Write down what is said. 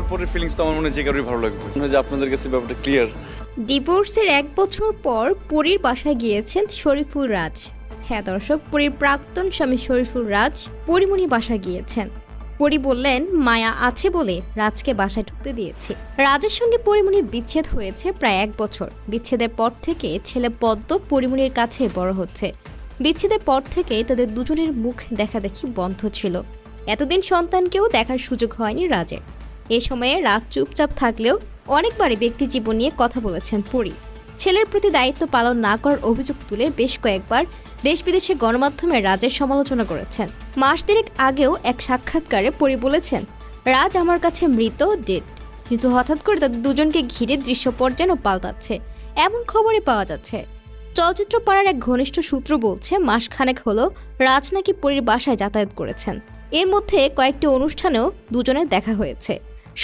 পরের ফিলিংসটা আমার মনে হয় যে কারোরই ভালো লাগবে। মনে হয় যে আপনাদের কাছে ব্যাপারটা ক্লিয়ার। ডিভোর্সের 1 বছর পর পরীর বাসায় গিয়েছেন শরীফুল রাজ। হ্যাঁ দর্শক, পরীর প্রাক্তন স্বামী শরীফুল রাজ পরিমণি বাসায় গিয়েছেন। পরি বললেন মায়া আছে বলে রাজকে বাসায় ঢুকতে দিয়েছি। রাজের সঙ্গে পরিমণির বিচ্ছেদ হয়েছে প্রায় 1 বছর। বিচ্ছেদের পর থেকে ছেলে পদ্ম পরিমণির কাছে বড় হচ্ছে। বিচ্ছেদের পর থেকে তাদের দুজনের মুখ দেখাদেখি বন্ধ ছিল। এতদিন সন্তানকেও দেখার সুযোগ হয়নি রাজের। এ সময়ে রাজ চুপচাপ থাকলেও অনেকবারই ব্যক্তি জীবন নিয়ে কথা বলেছেন পরি। ছেলের প্রতি দায়িত্ব পালন না করার অভিযোগ তুলে বেশ কয়েকবার দেশ বিদেশের গণমাধ্যমে রাজের সমালোচনা করেছেন। মাস দেড়েক আগেও এক সাক্ষাৎকারে পরি বলেছেন, রাজ আমার কাছে মৃত, ডেড, কিন্তু হঠাৎ করে তাদের দুজনকে ঘিরে দৃশ্যপট যেন পাল্টাচ্ছে, এমন খবরই পাওয়া যাচ্ছে। চলচ্চিত্র পাড়ার এক ঘনিষ্ঠ সূত্র বলছে মাসখানেক হলো রাজ নাকি পরির বাসায় যাতায়াত করেছেন। এর মধ্যে কয়েকটি অনুষ্ঠানেও দুজনের দেখা হয়েছে।